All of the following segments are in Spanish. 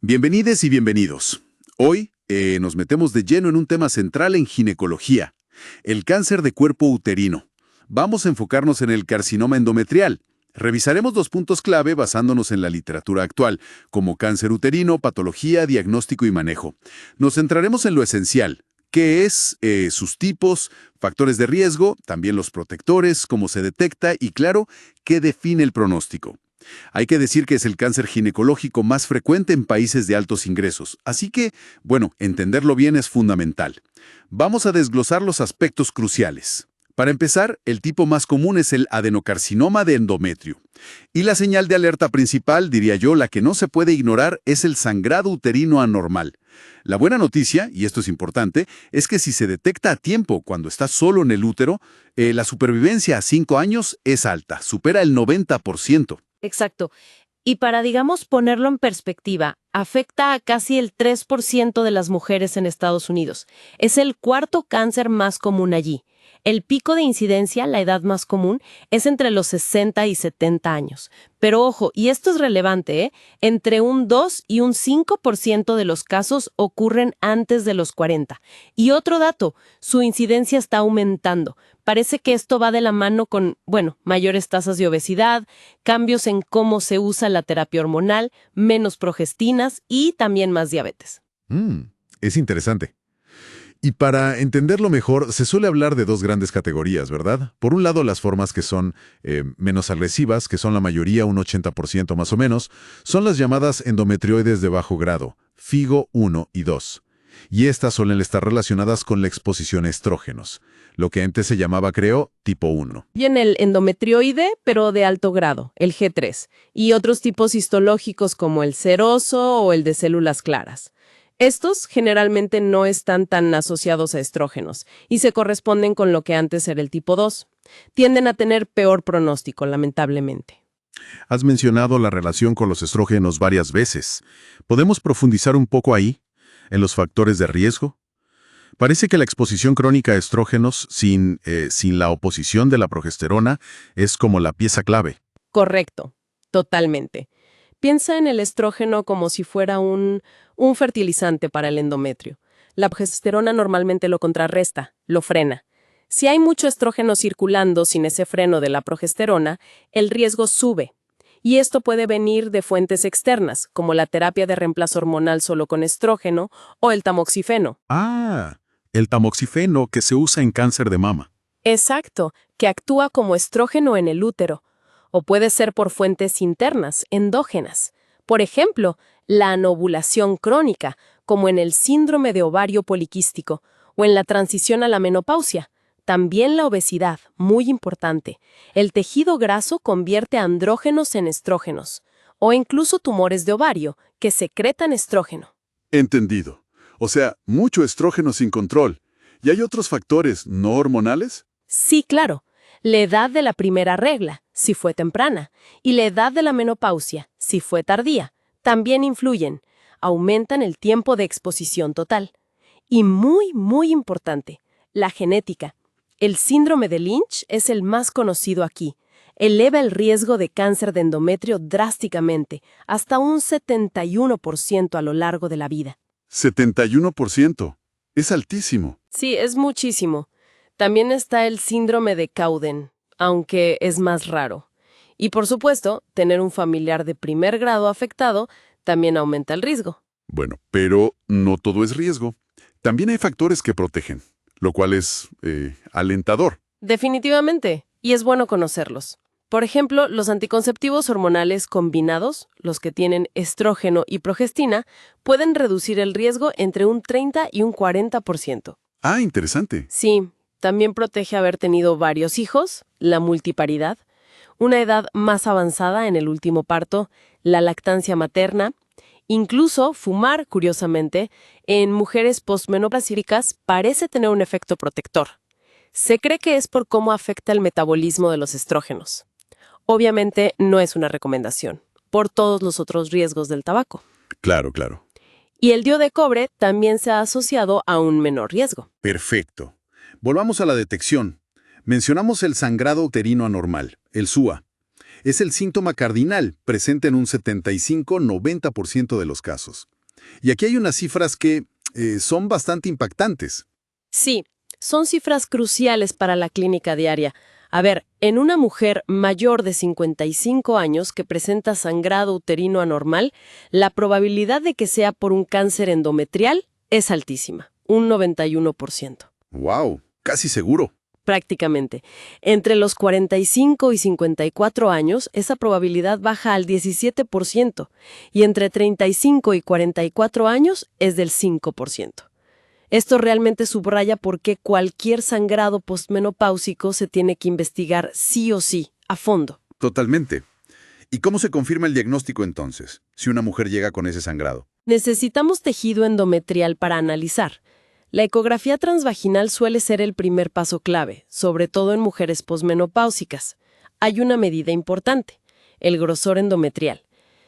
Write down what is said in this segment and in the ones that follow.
Bienvenides y bienvenidos. Hoy nos metemos de lleno en un tema central en ginecología, el cáncer de cuerpo uterino. Vamos a enfocarnos en el carcinoma endometrial. Revisaremos los puntos clave basándonos en la literatura actual, como cáncer uterino, patología, diagnóstico y manejo. Nos centraremos en lo esencial, qué es, sus tipos, factores de riesgo, también los protectores, cómo se detecta y, claro, qué define el pronóstico. Hay que decir que es el cáncer ginecológico más frecuente en países de altos ingresos, así que, bueno, entenderlo bien es fundamental. Vamos a desglosar los aspectos cruciales. Para empezar, el tipo más común es el adenocarcinoma de endometrio. Y la señal de alerta principal, diría yo, la que no se puede ignorar, es el sangrado uterino anormal. La buena noticia, y esto es importante, es que si se detecta a tiempo cuando está solo en el útero, la supervivencia a 5 años es alta, supera el 90%. Exacto. Y para, digamos, ponerlo en perspectiva, afecta a casi el 3% de las mujeres en Estados Unidos. Es el cuarto cáncer más común allí. El pico de incidencia, la edad más común, es entre los 60 y 70 años. Pero ojo, y esto es relevante, entre un 2 y un 5% de los casos ocurren antes de los 40. Y otro dato, su incidencia está aumentando. Parece que esto va de la mano con, mayores tasas de obesidad, cambios en cómo se usa la terapia hormonal, menos progestinas y también más diabetes. Es interesante. Y para entenderlo mejor, se suele hablar de dos grandes categorías, ¿verdad? Por un lado, las formas que son menos agresivas, que son la mayoría, un 80% más o menos, son las llamadas endometrioides de bajo grado, FIGO 1 y 2. Y estas suelen estar relacionadas con la exposición a estrógenos, lo que antes se llamaba, creo, tipo 1. Y en el endometrioide, pero de alto grado, el G3, y otros tipos histológicos como el seroso o el de células claras. Estos generalmente no están tan asociados a estrógenos y se corresponden con lo que antes era el tipo 2. Tienden a tener peor pronóstico, lamentablemente. Has mencionado la relación con los estrógenos varias veces. ¿Podemos profundizar un poco ahí, en los factores de riesgo? Parece que la exposición crónica a estrógenos sin la oposición de la progesterona es como la pieza clave. Correcto, totalmente. Piensa en el estrógeno como si fuera un fertilizante para el endometrio. La progesterona normalmente lo contrarresta, lo frena. Si hay mucho estrógeno circulando sin ese freno de la progesterona, el riesgo sube. Y esto puede venir de fuentes externas, como la terapia de reemplazo hormonal solo con estrógeno o el tamoxifeno. El tamoxifeno que se usa en cáncer de mama. Exacto, que actúa como estrógeno en el útero. O puede ser por fuentes internas, endógenas. Por ejemplo, la anovulación crónica, como en el síndrome de ovario poliquístico, o en la transición a la menopausia. También la obesidad, muy importante. El tejido graso convierte andrógenos en estrógenos. O incluso tumores de ovario, que secretan estrógeno. Entendido. O sea, mucho estrógeno sin control. ¿Y hay otros factores no hormonales? Sí, claro. La edad de la primera regla, si fue temprana, y la edad de la menopausia, si fue tardía, también influyen. Aumentan el tiempo de exposición total. Y muy, muy importante, la genética. El síndrome de Lynch es el más conocido aquí. Eleva el riesgo de cáncer de endometrio drásticamente, hasta un 71% a lo largo de la vida. 71%. Es altísimo. Sí, es muchísimo. También está el síndrome de Cowden, aunque es más raro. Y por supuesto, tener un familiar de primer grado afectado también aumenta el riesgo. Bueno, pero no todo es riesgo. También hay factores que protegen, lo cual es alentador. Definitivamente, y es bueno conocerlos. Por ejemplo, los anticonceptivos hormonales combinados, los que tienen estrógeno y progestina, pueden reducir el riesgo entre un 30 y un 40%. Ah, interesante. Sí, también protege haber tenido varios hijos, la multiparidad, una edad más avanzada en el último parto, la lactancia materna, incluso fumar, curiosamente, en mujeres posmenopáusicas parece tener un efecto protector. Se cree que es por cómo afecta el metabolismo de los estrógenos. Obviamente no es una recomendación, por todos los otros riesgos del tabaco. Claro, claro. Y el DIU de cobre también se ha asociado a un menor riesgo. Perfecto. Volvamos a la detección. Mencionamos el sangrado uterino anormal, el SUA. Es el síntoma cardinal, presente en un 75-90% de los casos. Y aquí hay unas cifras que son bastante impactantes. Sí, son cifras cruciales para la clínica diaria. A ver, en una mujer mayor de 55 años que presenta sangrado uterino anormal, la probabilidad de que sea por un cáncer endometrial es altísima, un 91%. ¡Wow! Casi seguro. Prácticamente. Entre los 45 y 54 años, esa probabilidad baja al 17%, y entre 35 y 44 años es del 5%. Esto realmente subraya por qué cualquier sangrado postmenopáusico se tiene que investigar sí o sí, a fondo. Totalmente. ¿Y cómo se confirma el diagnóstico entonces, si una mujer llega con ese sangrado? Necesitamos tejido endometrial para analizar. La ecografía transvaginal suele ser el primer paso clave, sobre todo en mujeres posmenopáusicas. Hay una medida importante, el grosor endometrial.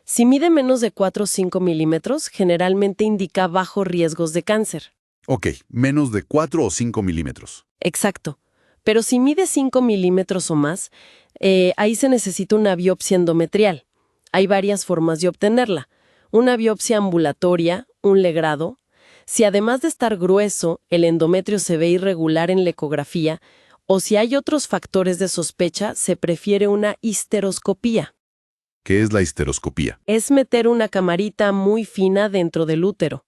Si mide menos de 4 o 5 milímetros, generalmente indica bajo riesgos de cáncer. Ok, menos de 4 o 5 milímetros. Exacto. Pero si mide 5 milímetros o más, ahí se necesita una biopsia endometrial. Hay varias formas de obtenerla. Una biopsia ambulatoria, un legrado. Si además de estar grueso, el endometrio se ve irregular en la ecografía, o si hay otros factores de sospecha, se prefiere una histeroscopía. ¿Qué es la histeroscopía? Es meter una camarita muy fina dentro del útero.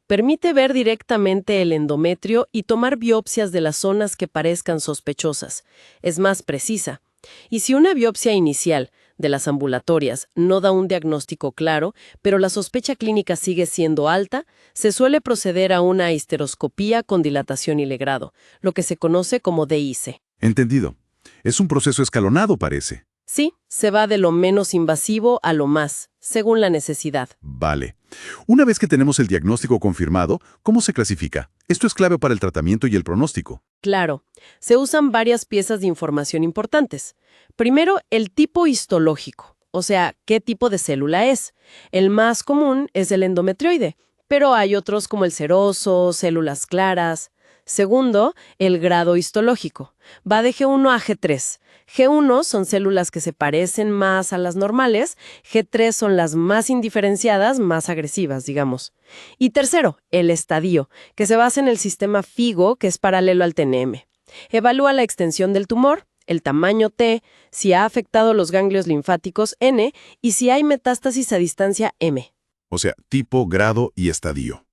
Permite ver directamente el endometrio y tomar biopsias de las zonas que parezcan sospechosas. Es más precisa. Y si una biopsia inicial, de las ambulatorias, no da un diagnóstico claro, pero la sospecha clínica sigue siendo alta, se suele proceder a una histeroscopía con dilatación y legrado, lo que se conoce como DIC. Entendido. Es un proceso escalonado, parece. Sí, se va de lo menos invasivo a lo más, según la necesidad. Vale. Una vez que tenemos el diagnóstico confirmado, ¿cómo se clasifica? Esto es clave para el tratamiento y el pronóstico. Claro, se usan varias piezas de información importantes. Primero, el tipo histológico, o sea, qué tipo de célula es. El más común es el endometrioide, pero hay otros como el seroso, células claras. Segundo, el grado histológico. Va de G1 a G3. G1 son células que se parecen más a las normales, G3 son las más indiferenciadas, más agresivas, digamos. Y tercero, el estadio, que se basa en el sistema FIGO, que es paralelo al TNM. Evalúa la extensión del tumor, el tamaño T, si ha afectado los ganglios linfáticos N y si hay metástasis a distancia M. O sea, tipo, grado y estadio.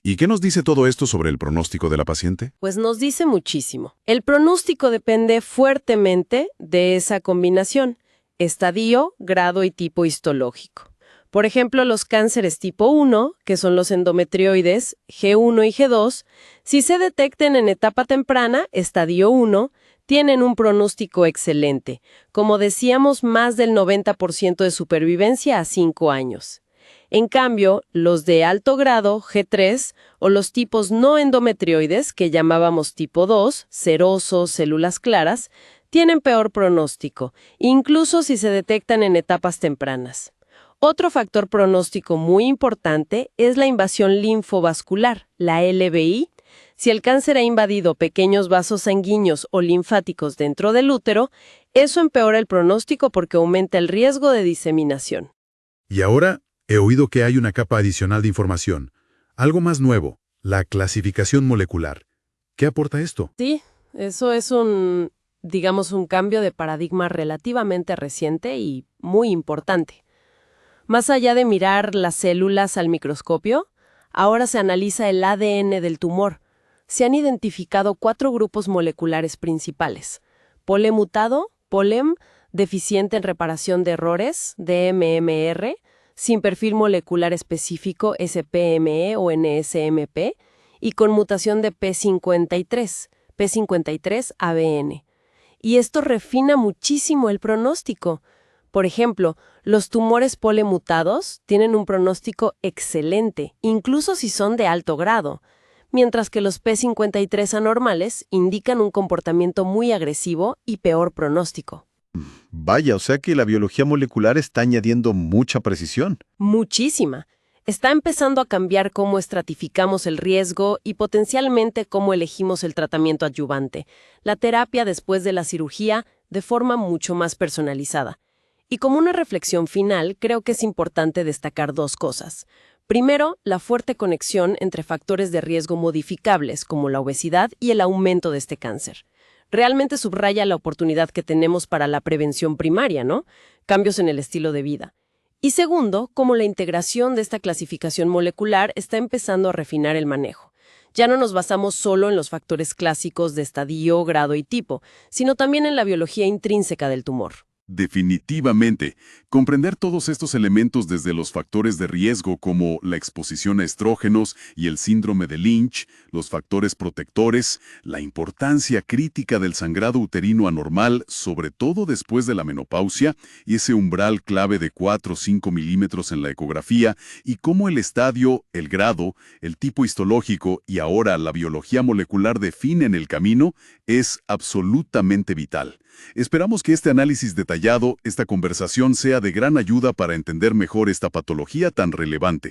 ¿Y qué nos dice todo esto sobre el pronóstico de la paciente? Pues nos dice muchísimo. El pronóstico depende fuertemente de esa combinación, estadio, grado y tipo histológico. Por ejemplo, los cánceres tipo 1, que son los endometrioides, G1 y G2, si se detecten en etapa temprana, estadio 1, tienen un pronóstico excelente. Como decíamos, más del 90% de supervivencia a 5 años. En cambio, los de alto grado, G3, o los tipos no endometrioides, que llamábamos tipo 2, serosos, células claras, tienen peor pronóstico, incluso si se detectan en etapas tempranas. Otro factor pronóstico muy importante es la invasión linfovascular, la LVI. Si el cáncer ha invadido pequeños vasos sanguíneos o linfáticos dentro del útero, eso empeora el pronóstico porque aumenta el riesgo de diseminación. Y ahora he oído que hay una capa adicional de información. Algo más nuevo, la clasificación molecular. ¿Qué aporta esto? Sí, eso es un cambio de paradigma relativamente reciente y muy importante. Más allá de mirar las células al microscopio, ahora se analiza el ADN del tumor. Se han identificado 4 grupos moleculares principales. POLE mutado, POLEM, deficiente en reparación de errores, DMMR, sin perfil molecular específico, SPME o NSMP, y con mutación de P53ABN. Y esto refina muchísimo el pronóstico. Por ejemplo, los tumores polemutados tienen un pronóstico excelente, incluso si son de alto grado, mientras que los P53 anormales indican un comportamiento muy agresivo y peor pronóstico. Vaya, o sea que la biología molecular está añadiendo mucha precisión. Muchísima. Está empezando a cambiar cómo estratificamos el riesgo y potencialmente cómo elegimos el tratamiento adyuvante, la terapia después de la cirugía de forma mucho más personalizada. Y como una reflexión final, creo que es importante destacar dos cosas. Primero, la fuerte conexión entre factores de riesgo modificables como la obesidad y el aumento de este cáncer. Realmente subraya la oportunidad que tenemos para la prevención primaria, ¿no? Cambios en el estilo de vida. Y segundo, cómo la integración de esta clasificación molecular está empezando a refinar el manejo. Ya no nos basamos solo en los factores clásicos de estadio, grado y tipo, sino también en la biología intrínseca del tumor. Definitivamente, comprender todos estos elementos desde los factores de riesgo como la exposición a estrógenos y el síndrome de Lynch, los factores protectores, la importancia crítica del sangrado uterino anormal, sobre todo después de la menopausia, y ese umbral clave de 4 o 5 milímetros en la ecografía, y cómo el estadio, el grado, el tipo histológico y ahora la biología molecular definen el camino, es absolutamente vital. Esperamos que este análisis detallado, esta conversación sea de gran ayuda para entender mejor esta patología tan relevante.